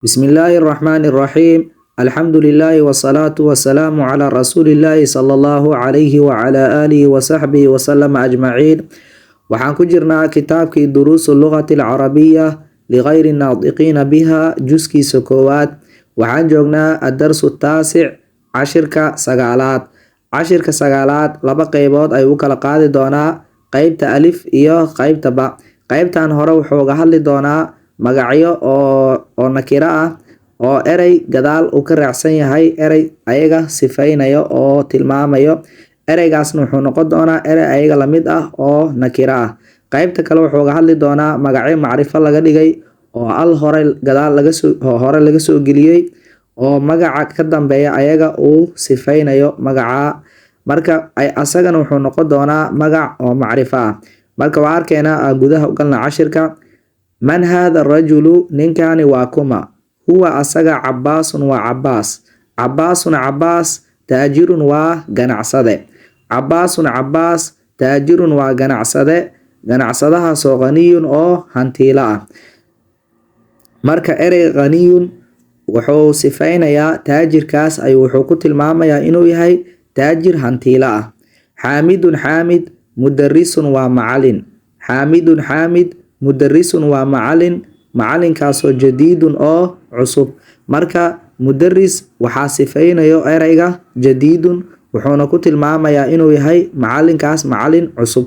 بسم الله الرحمن الرحيم. الحمد لله والصلاة والسلام على رسول الله صلى الله عليه وعلى آله وصحبه وسلم أجمعين. waxaan ku jirnaa kitaabkii duruusu lughati alcarabiya ligayri naadiqiina biha juskiisa koowaad. waxaan joognaa adarsu taasic, cashirka sagaalaad laba qeybood ayuu u kala qaadi doonaa, qeybta alif iyo qeybta ba. qeybtan hore wuxuu uga hadli doonaa magacyo oo nakiro ah oo erey gadaal uu ka raacsan yahay erey ayaga sifeynayo oo tilmaamayo. ereygaasna wuxuu noqon doonaa erey ayaga lamid ah oo nakiro ah. qeybta kale wuxuu uga hadli doonaa magacyo macrifo laga dhigay oo al hore gadaal hore laga soo geliyey oo magaca ka dambeeya ayaga uu sifeynayo magaca. marka asagana wuxuu noqon doonaa magac oo macrifo ah. marka waa arkeynaa gudaha u galna cashirka. man haada rajulu, ninkani waa kuma? huwa asaga cabaasun waa cabaas. cabaasun cabaas, taajirun waa ganacsade. cabaasun cabaas, taajirun waa ganacsade, ganacsadahaasoo ghaniyun oo hantiilo ah. marka erey ghaniyun wuxuu sifeynayaa taajirkaas ayuu wuxuu ku tilmaamayaa inuu yahay taajir hantiilo ah. xaamidun xaamid, mudarisun waa macalin. xaamidun xaamid, mudarisun waa macalin, macalinkaasoo jadiidun oo cusub. marka mudaris waxaa sifeynayo ereyga jadiidun, wuxuuna ku tilmaamayaa inuu yahay macalinkaas macalin cusub.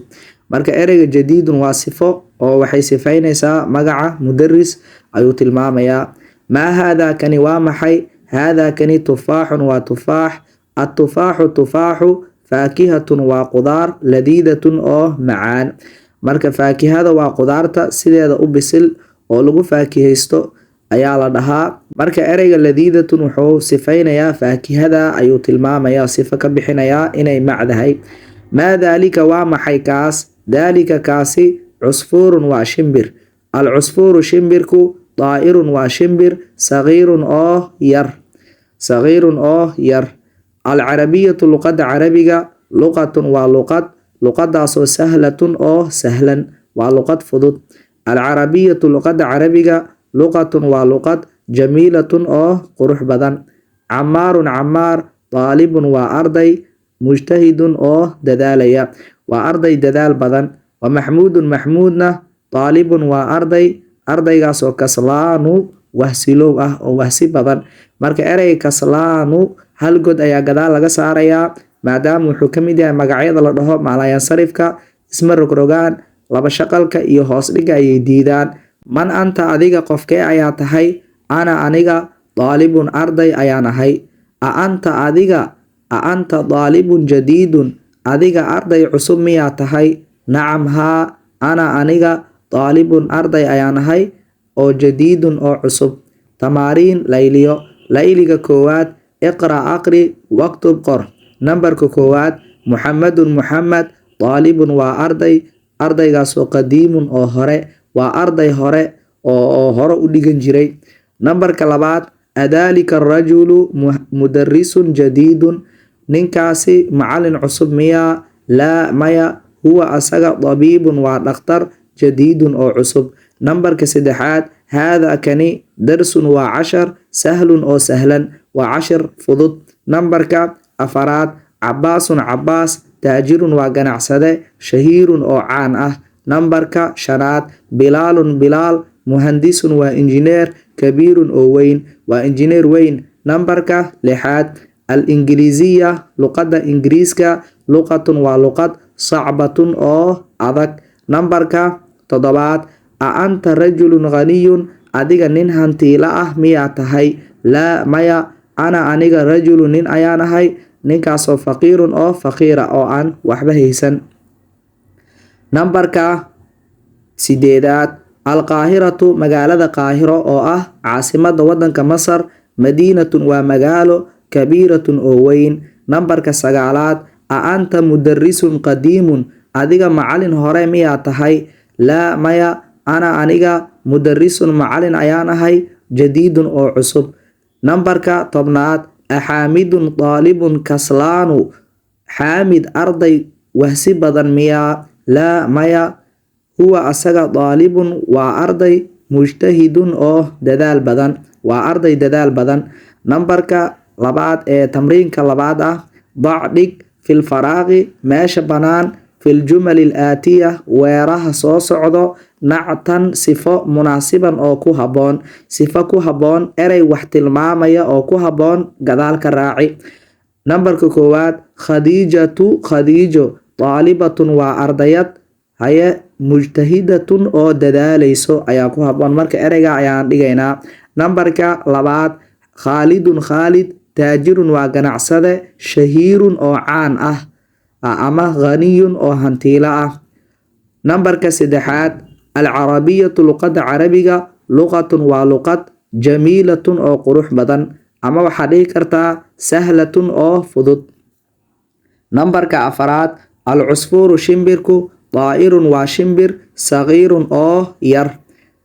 marka ereyga jadiidun waa sifo oo waxay sifeyneysaa magaca mudaris ayuu tilmaamayaa. maa haadaa kani waa maxay? haadaa kani tufaaxun waa tufaax. atufaaxu tufaaxu faakihatun waa qudaar, ladiidatun oo macaan. marka faakihada waa qudaarta sideeda u bisil oo lagu faakihaysto ayaa la dhahaa. marka ereyga ladiidatun wuxuu sifeynayaa faakihada ayuu tilmaamayaa, sifo ka bixinayaa inay macdahay. maa daalika waa maxay kaas? daalika kaasi cusfuurun waa shimbir. alcusfuuru shimbirku daa'irun waa shimbir, sagiirun oo yar. alcarabiyatu luqada carabiga, luqatun waa luqad, luqadaasoo sahlatun oo sahlan, waa luqad fudud. alcarabiyatu luqada carabiga, luqatun waa luqad, jamiilatun oo qurux badan. camaarun camaar, daalibun waa arday, mujtahidun oo dadaalaya, waa arday dadaal badan. wa maxmuudun maxmuudna, daalibun waa arday, ardaygaasoo kaslaanu wahsilow ah oo wahsi badan. marka ereyga kaslaanu hal god ayaa gadaal laga saarayaa maadaama wuxuu ka mid yahay magacyada la dhaho maalayansarifka, isma rogrogaan, laba shaqalka iyo hoos dhiga ayay diidaan. man anta adiga qofkee ayaa tahay? ana aniga daalibun arday ayaan ahay. a anta adiga, a anta daalibun jadiidun, adiga arday cusub miyaa tahay? nacam haa, ana aniga daalibun arday ayaan ahay oo jadiidun oo cusub. tamaariin layliyo. layliga koowaad, iqra aqri, waktub qor. nambarka koowaad, muxamadun muxamed, daalibun waa arday, ardaygaasoo qadiimun oo hore, waa arday hore oo hore u dhigan jiray. nambarka labaad, adaalika rajulu mudarisun jadiidun, ninkaasi macalin cusub miyaa? laa maya, huwa asaga dabiibun waa dhakhtar, jadiidun oo cusub. nambarka saddexaad, haadaa kani darsun waa cashar, sahlun oo sahlan, waa cashir fudud. nambarka afaraad, cabaasun cabaas, taajirun waa ganacsade, shahiirun oo caan ah. nambarka shanaad, bilaalun bilaal, muhandisun waa injineer, kabiirun oo weyn, waa injineer weyn. nambarka lixaad, al ingiliisiya luqada ingiriiska, luqatun waa luqad, sacbatun oo adag. nambarka toddobaad, a anta rajulun ghaniyun, adiga nin hantiilo ah miyaa tahay? laa maya, ana aniga rajulun nin ayaan ahay, ninkaasoo faqiirun oo faqiira oo aan waxba haysan. nambarka sideedaad, alqaahiratu magaalada qaahiro oo ah caasimada wadanka masar, madiinatun waa magaalo, kabiiratun oo weyn. nambarka sagaalaad, a anta mudarisun qadiimun, adiga macalin hore miyaa tahay? laa maya, ana aniga mudarisun macalin ayaan ahay, jadiidun oo cusub. nambarka tobnaad, axaamidun daalibun kaslaanu, xaamid arday wahsi badan miyaa? laa maya, huwa asaga daalibun waa arday, mujtahidun oo dadaal badan. waa arday dadaal badan. Nambarka labaad ee tamriinka labaad ah, dac dhig fil faraaqi meesha banaan fil jumali aatiya weeraha soo socdo nactan sifo munaasiban oo ku haboon, sifo ku haboon erey wax tilmaamaya oo ku haboon gadaal ka raaci. Nambarka koowaad, khadiijatu khadiijo, taalibatun waa ardayad, haye mujtahidatun oo dadaaleyso ayaa ku haboon, marka ereyga ayaan dhigaynaa. Nambarka labaad, khaalidun khaalid, taajirun waa ganacsade, shahiirun oo caan ah ama ghaniyun oo hantiilo ah. Nambarka saddexaad, alcarabiyatu luqada carabiga, luqatun waa luqad, jamiilatun oo qurux badan, ama waxaa dhihi kartaa sahlatun oo fudud. Nambarka afaraad, alcusfuuru shimbirku, daa'irun waa shimbir, sagiirun oo yar.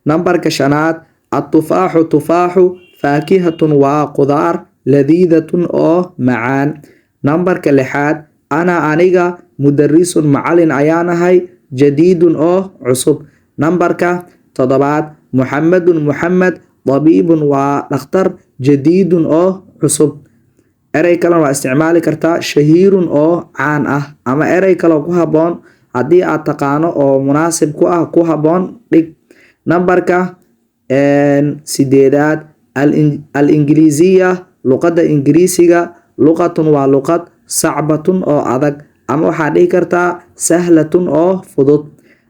Nambarka shanaad, atufaaxu tufaaxu, faakihatun waa qudaar, ladiidatun oo macaan. Nambarka lixaad, ana aniga mudarisun macalin ayaan ahay, jadiidun oo cusub. Nambarka toddobaad, muxamedun muxamed, dabiibun waa dhakhtar, jadiidun oo cusub. Erey kale waa isticmaali kartaa, shahiirun oo caan ah, ama erey kale ku haboon haddii aad taqaano oo munaasib ku ah ku haboon dhig. Nambarka sideedaad, al ingiliisiya luqada ingiriisiga, luqatun waa luqad, sacbatun oo adag, ama waxaa dhihi kartaa sahlatun oo fudud.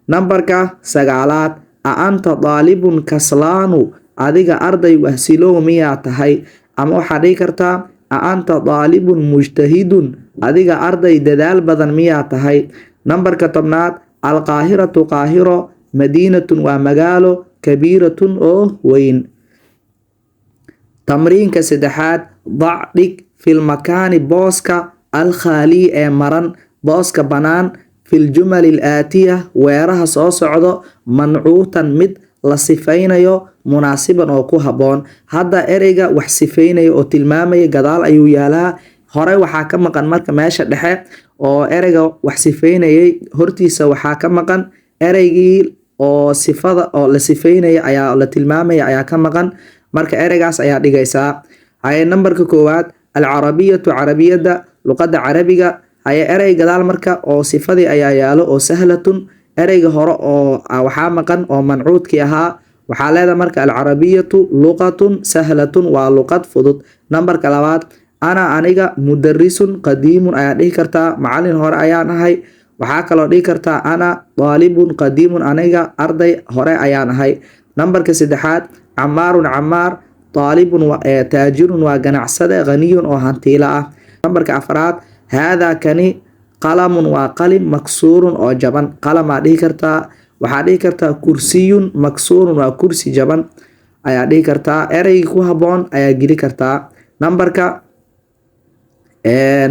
Nambarka sagaalaad, a anta daalibun kaslaanu, adiga arday wahsilow miyaa tahay, ama waxaa dhihi kartaa a anta daalibun mujtahidun, adiga arday dadaal badan miyaa tahay. Nambarka tobnaad, alqaahiratu qaahiro, madiinatun waa magaalo, kabiiratun oo weyn. Tamriinka saddexaad, dac dhig fil makaani booska, alkhaali ee maran, booska banaan, fil jumali aatiya weeraha soo socdo, mancuutan mid la sifaynayo, munaasiban oo ku haboon. Hadda ereyga wax sifaynayo oo tilmaamaya gadaal ayuu yaalaa, hore waxaa ka maqan marka meesha dhexe oo ereyga wax sifaynayay hortiisa waxaa ka maqan ereygii oo sifada oo la sifaynaya ayaa la tilmaamaya ayaa ka maqan, marka ereygaas ayaa dhigaysaa. haye nambarka koowaad, alcarabiyatu carabiyada luqada carabiga, haye erey gadaal marka oo sifadii ayaa yaalo oo sahlatun, ereyga hore oo waxaa maqan oo mancuudkii ahaa, waxaa leedahay marka alcarabiyatu luqatun sahlatun waa luqad fudud. Nambarka labaad, ana aniga mudarisun qadiimun ayaa dhihi kartaa, macalin hore ayaan ahay. Waxaa kaloo dhihi kartaa ana daalibun qadiimun, aniga arday hore ayaan ahay. Nambarka saddexaad, camaarun camaar, daalibun taajirun waa ganacsade, ghaniyun oo hantiilo ah. Nambarka afraad, haadaa kani qalamun waa qalin, maksuurun oo jaban, qalamaa dhihi kartaa. Waxaa dhihi kartaa kursiyun maksuurun waa kursi jaban ayaa dhihi kartaa, ereygii ku haboon ayaa geli kartaa. Nambarka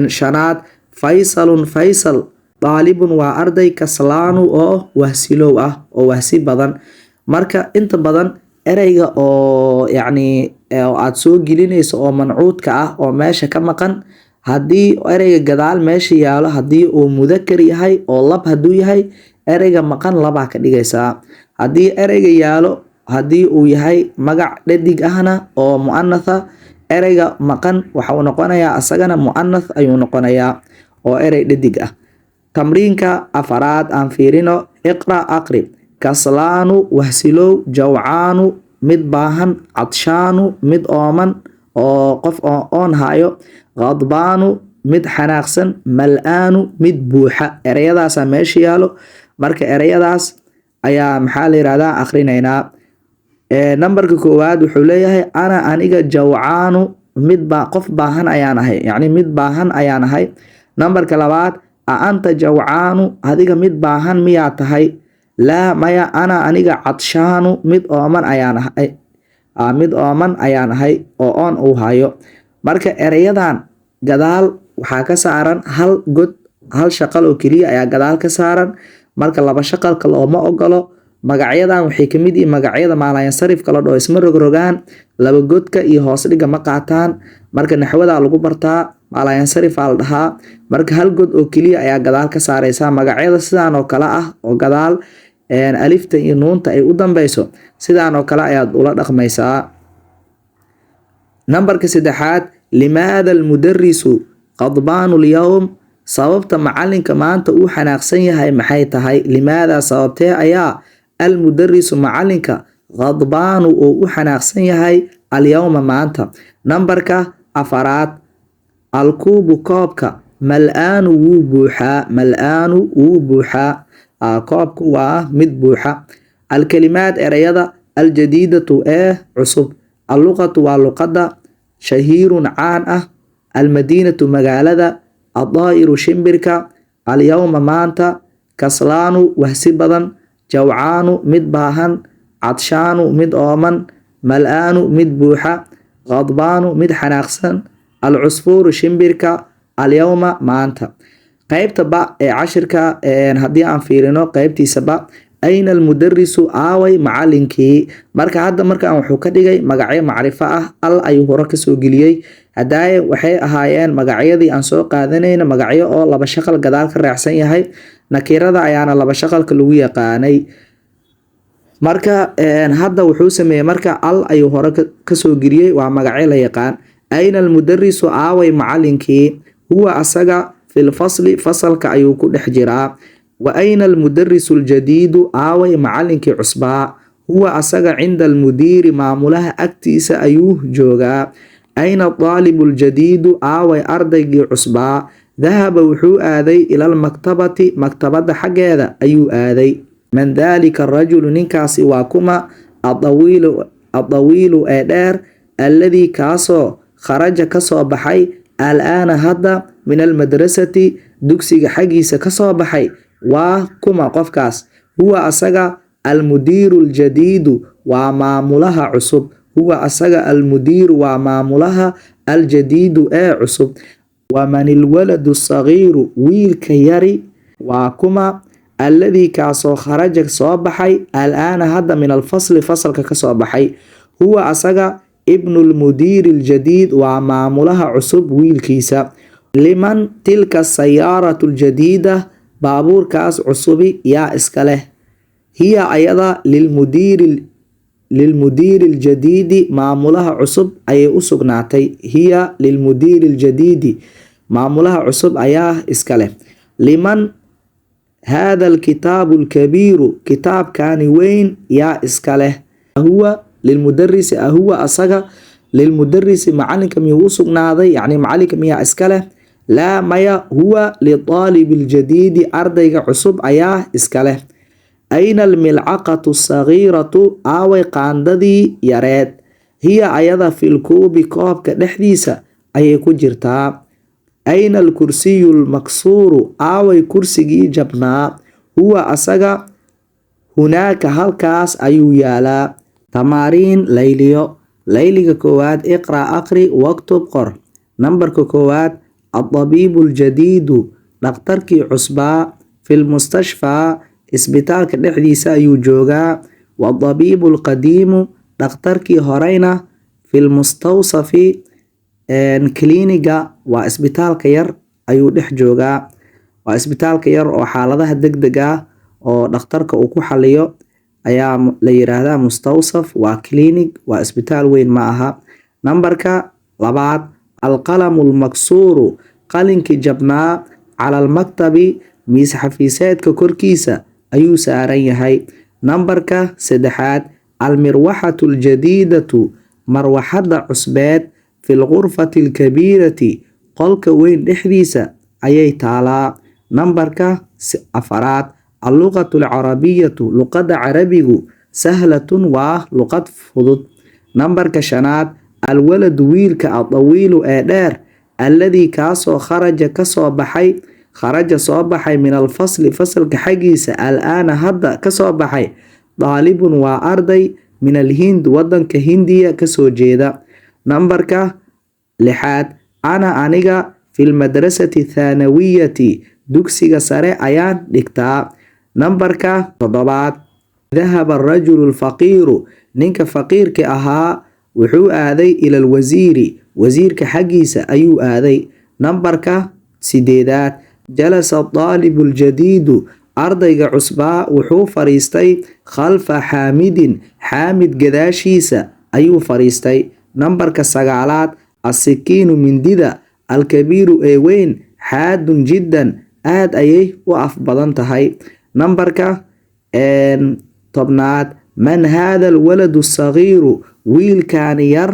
shanaad, faysalun faysal, daalibun waa arday, kaslaanu oo wahsilow ah oo wahsi badan. Marka inta badan ereyga oo yacni aad soo gelinayso oo mancuudka ah oo meesha ka maqan, haddii ereyga gadaal meesha yaalo haddii uu mudakar yahay oo lab hadduu yahay, ereyga maqan labaa ka dhigaysaa. Haddii ereyga yaalo haddii uu yahay magac dhadig ahna oo mu'anatha, ereyga maqan waxa uu noqonayaa asagana mu'anath ayuu noqonayaa oo erey dhadig ah. Tamriinka afaraad aan fiirino, iqra aqri, kaslaanu wahsilow, jawcaanu mid baahan, cadshaanu mid ooman oo qof oon hayo, qadbaanu mid xanaaqsan, mal-aanu mid buuxa. Ereyadaasaa meesha yaalo, marka ereyadaas ayaa maxaa la yirahdaa akhrinaynaa. Nambarka koowaad wuxuu leeyahay ana aniga jawcaanu mid qof baahan ayaan ahay, yacni mid baahan ayaan ahay. Nambarka labaad, a anta jawcaanu, adiga mid baahan miyaa tahay, laa maya, ana aniga cadshaanu mid ooman ayaan ahay, mid ooman ayaan ahay oo oon uu hayo. Marka ereyadan gadaal waxaa ka saaran hal god, hal shaqal oo keliya ayaa gadaal ka saaran, marka laba shaqalka looma ogolo. Magacyadan waxay ka mid yihiin magacyada maalayansarifka la dhaho, isma rogrogaan, laba godka iyo hoos dhiga ma qaataan, marka naxwada lagu bartaa maalayansarifaa la dhahaa. Marka hal god oo keliya ayaa gadaal ka saaraysaa. Magacyada sidaan oo kale ah oo gadaal alifta iyo nuunta ay u dambeyso, sidaan oo kale ayaad ula dhaqmaysaa. nambarka saddexaad limaada almudarisu qadbaanu lyowm sababta macalinka maanta uu xanaaqsan yahay maxay tahay limaada sababtee ayaa almudarisu macalinka qadbaanu oo u xanaaqsan yahay alyowma maanta. nambarka afaraad alkuubu koobka mal-aanu wuu buuxaa koobku waa mid buuxa. alkalimaad ereyada aljadiidatu ee cusub alluqatu waa luqada shahiirun caan ah almadiinatu magaalada adaa'iru shimbirka alyowma maanta kaslaanu wahsi badan jawcaanu mid baahan cadshaanu mid ooman mal-aanu mid buuxa qadbaanu mid xanaaqsan alcusfuuru shimbirka alyowma maanta. qeybta ba ee cashirka haddii aan fiirino qeybtiisa ba ayna almudarisu aaway macalinkii marka hadda markaan wuxuu ka dhigay magacyo macrifo ah al ayuu hore kasoo geliyey hadaaye waxay ahaayeen magacyadii aan soo qaadanayna magacyo oo laba shaqal gadaal ka raacsan yahay nakirada ayaana laba shaqalka lagu yaqaanay marka hadda wuxuu sameeyey marka al ayuu hore kasoo geliyey waa magacyo la yaqaan. ayna almudarisu aaway macalinkii huwa asaga filfasli fasalka ayuu ku dhex jiraa. wa ayna almudarisu aljadiidu aaway macalinkii cusbaa huwa asaga cinda almudiiri maamulaha agtiisa ayuu joogaa. ayna daalibu aljadiidu aaway ardaygii cusbaa dahaba wuxuu aaday ila almaktabati maktabada xaggeeda ayuu aaday. man daalika arajulu ninkaasi waa kuma adawiilu ee dheer alladii kaasoo kharaja kasoo baxay al-aana hadda min almadrasati dugsiga xaggiisa kasoo baxay waa kuma qofkaas huwa asaga almudiiru aljadiidu waa maamulaha cusub huwa asaga almudiiru waa maamulaha aljadiidu ee cusub. waman ilwaladu sagiiru wiilka yari waa kuma alladii kaasoo kharaja soo baxay al-aana hadda min alfasli fasalka kasoo baxay huwa asaga ibnu lmudiiri aljadiid waa maamulaha cusub wiilkiisa. liman tilka sayaaratu aljadiida baabuurkaas cusubi yaa iska leh hiya ayada lilmudiiri aljadiidi maamulaha cusub ayay u sugnaatay hiya lilmudiiri aljadiidi maamulaha cusub ayaa iska leh. liman haada alkitaabu alkabiiru kitaabkani weyn yaa iska leh huwa lilmudarisi ahuwa asaga lilmudarisi macalinka miyuu u sugnaaday yacni macalinka miyaa iska leh laa maya huwa lidaalibi aljadiidi ardayga cusub ayaa iska leh. ayna almilcaqatu asagiiratu aaway qaandadii yareed hiya ayada filkuubi koobka dhexdiisa ayay ku jirtaa. ayna alkursiyu almaksuuru aaway kursigii jabnaa huwa asaga hunaaka halkaas ayuu yaalaa. tamaariin layliyo layliga koowaad iqra aqri waktub qor. nambarka koowaad adabiibu aljadiidu dhakhtarkii cusbaa filmustashfaa isbitaalka dhexdiisa ayuu joogaa. wadabiibu alqadiimu dhakhtarkii horeyna filmustawsafi kliniga waa isbitaalka yar ayuu dhex joogaa. waa isbitaalka yar oo xaaladaha degdeg ah oo dhakhtarka uu ku xaliyo ayaa la yiraahdaa mustawsaf waa clinic waa isbitaal weyn ma aha. nambarka labaad alqalamu almaksuuru qalinkii jabnaa cala almaktabi miis xafiiseedka korkiisa ayuu saaran yahay. nambarka saddexaad almirwaxatu aljadiidatu marwaxada cusbeed fi lgurfati alkabiirati qolka weyn dhexdiisa ayay taalaa. nambarka afaraad alluqatu alcarabiyatu luqada carabigu sahlatun waa luqad fudud. nambarka shanaad alwaladu wiilka adawiilu ee dheer alladii kaasoo kharaja soo baxay min alfasli fasalka xaggiisa al-aana hadda kasoo baxay daalibun waa arday min alhind wadanka hindiya kasoo jeeda. nambarka lixaad ana aniga fi lmadrasati thanawiyati dugsiga sare ayaan dhigtaa. nambarka toddobaad dahaba arajulu alfaqiiru ninka faqiirka ahaa wuxuu aaday ila alwasiiri wasiirka xaggiisa ayuu aaday. nambarka sideedaad jalasa daalibu aljadiidu ardayga cusbaa wuxuu fariistay khalfa xaamidin xaamid gadaashiisa ayuu fariistay. Nambarka sagaalaad asikiinu mindida alkabiiru ee weyn xaadun jiddan aad ayay u af badan tahay. Nambarka tobnaad man haada alwaladu sagiiru wiilkan yar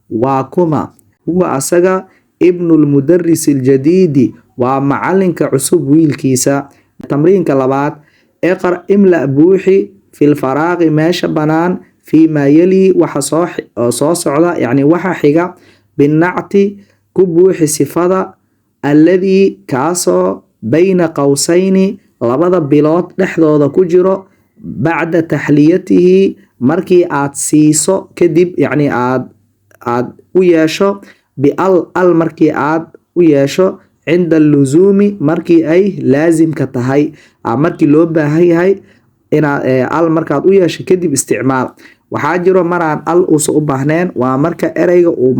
waa kuma huwa asaga ibnulmudarisi aljadiidi waa macalinka cusub wiilkiisa. Tamriinka labaad iqra imla buuxi fil faraaqi meesha banaan fiimaa yali waxa soo socda yacni waxa xiga binacti ku buuxi sifada alladii kaasoo bayna qowsayni labada bilood dhexdooda ku jiro bacda taxliyatihi markii aad siiso kadib yacni aad u yeesho bial markii aad u yeesho cinda alluzuumi markii ay laasimka tahay markii loo baahan yahay inaad al markaad u yeesho kadib isticmaal. Waxaa jiro maraan al uusan u baahneen waa marka ereyga uu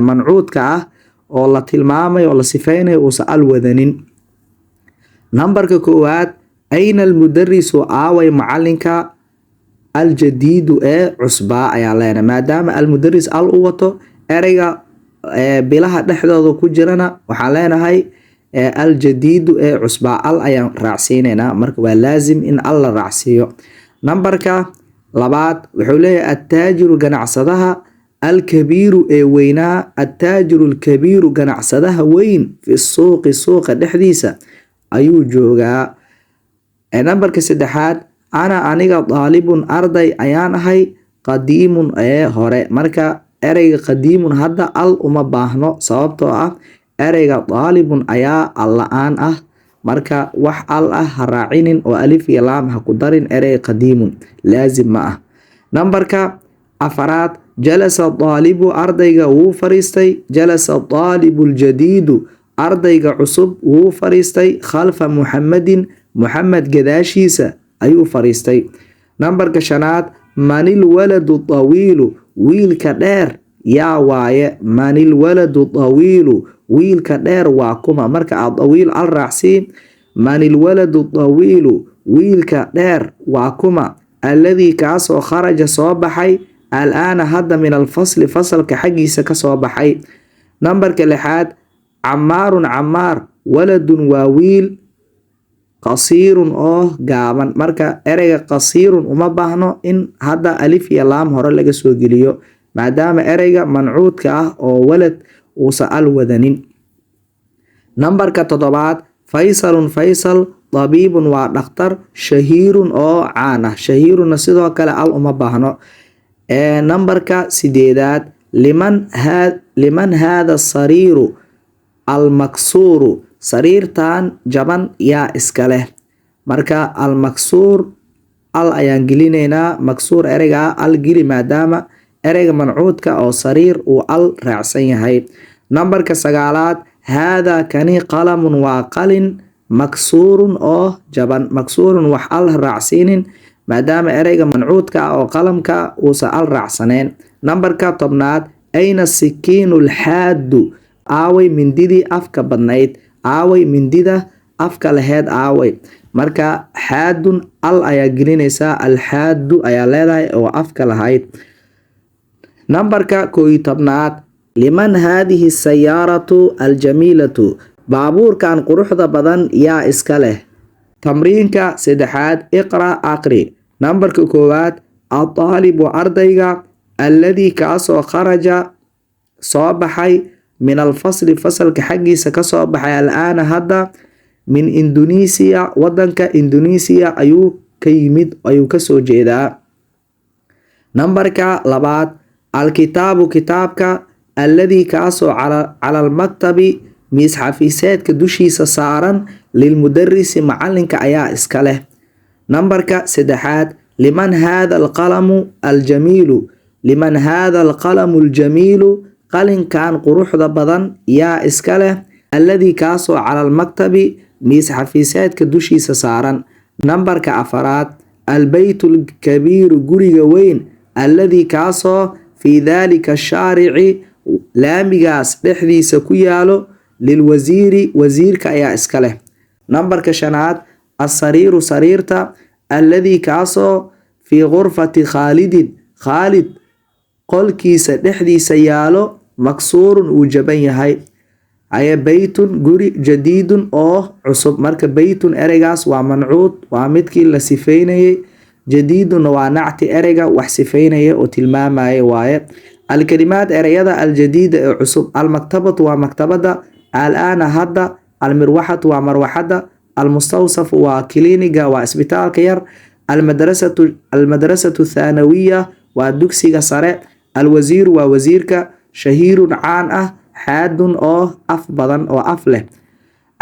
mancuudka ah oo la tilmaamayo oo la sifeynayo uusan al wadanin. Nambarka koowaad ayna almudarisu aaway macalinka aljadiidu ee cusbaa ayaa leenahay maadaama almudaris al u wato ereyga bilaha dhexdooda ku jirana waxaan leenahay aljadiidu ee cusbaa al ayaan raacsiinaynaa marka waa laazim in al la raacsiiyo. Nambarka labaad wuxuu leeyahay attaajiru ganacsadaha alkabiiru ee weynaa attaajiru alkabiiru ganacsadaha weyn fi suuqi suuqa dhexdiisa ayuu joogaa. Nambarka saddexaad aniga daalibun arday ayaan ahay qadiimun ee hore marka ereyga qadiimun hadda al uma baahno sababtoo ah ereyga daalibun ayaa al la-aan ah marka wax al ah ha raacinin oo alif iyo laam ha ku darin ereyga qadiimun laazim ma ah. Nambarka afaraad jalasa daalibu ardayga wuu fariistay jalasa daalibu aljadiidu ardayga cusub wuu fariistay khalfa muxamadin muxamed gadaashiisa ayuu fariistay. Nambarka shanaad manil waladu tawiilu wiilka dheer yaa waaye manil waladu tawiilu wiilka dheer waa kuma marka aad tawiil al raacsiin manil waladu tawiilu wiilka dheer waa kuma alladii kaasoo kharaja soo baxay al-aana hadda min alfasli fasalka xaggiisa kasoo baxay. Nambarka lixaad camaarun camaar waladun waa wiil qasiirun oo gaaban marka ereyga qasiirun uma baahno in hadda alif iyo laam hore laga soo geliyo maadaama ereyga mancuudka ah oo walad uusan al wadanin. Nambarka toddobaad faysalun faysal tabiibun waa dhakhtar shahiirun oo caan ah shahiiruna sidoo kale al uma baahno. Nambarka sideedaad liman haada sariiru almaksuuru sariirtan jaban yaa iska leh marka almaksuur al ayaan gelinaynaa maksuur ereyga al geli maadaama ereyga mancuudka oo sariir uu al raacsan yahay. Nambarka sagaalaad haada kani qalamun waa qalin maksuurun oo jaban maksuurun wax al raacsiinin maadaama ereyga mancuudka ah oo qalamka uusan al raacsaneen. Nambarka tobnaad ayna sikiinu alxaadu aaway mindidii afka badnayd aaway mindida afka laheyd aaway marka xaadun al ayaa gelinaysaa alxaadu ayaa leedahay oo afka lahayd. Nambarka 11 liman haadihi sayaaratu aljamiilatu baabuurkan quruxda badan yaa iska leh. Tamriinka saddexaad iqra aqri. Nambarka koowaad ataalibu ardayga alladii kaasoo kharaja soo baxay min alfasli fasalka xaggiisa kasoo baxay al-aana hadda min Indonesia wadanka Indonesia ayuu ka yimid ayuu kasoo jeedaa. Nambarka labaad alkitaabu kitaabka alladii kaasoo cala almaktabi miis xafiiseedka dushiisa saaran lilmudarisi macalinka ayaa iska leh. Nambarka saddexaad liman haada alqalamu aljamiilu liman haada alqalamu aljamiilu qalinkan quruxda badan yaa iska leh alladii kaasoo cala almaktabi miis xafiiseedka dushiisa saaran. Nambarka afaraad albeytulkabiiru guriga weyn alladii kaasoo fii daalika shaarici laamigaas dhexdiisa ku yaalo lilwasiiri wasiirka ayaa iska leh. Nambarka shanaad asariiru sariirta alladii kaasoo fii gurfati khaalidin khaalid qolkiisa dhexdiisa yaalo maksuurun uu jaban yahay. Aya baytun guri jadiidun oo cusub. Marka baytun ereygaas waa mancuud, waa midkii la sifeynayay. Jadiidun waa nacti ereyga wax sifeynaya oo tilmaamaya waaye. Alkalimaad ereyada aljadiida ee cusub. Almaktabatu waa maktabada. Al-aana hadda. Almirwaxatu waa marwaxada. Almustawsafu waa kiliiniga waa isbitaalka yar. Almadrasatu thanawiya waa dugsiga sare. Alwasiiru waa wasiirka. Shahiirun caan ah. Xaadun oo af badan oo af leh.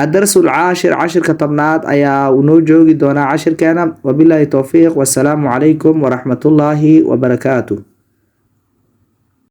الدرس العاشر عشر كتبنات أيا ونوجوغي دونا عشر كان وبالله توفيق والسلام عليكم ورحمة الله وبركاته.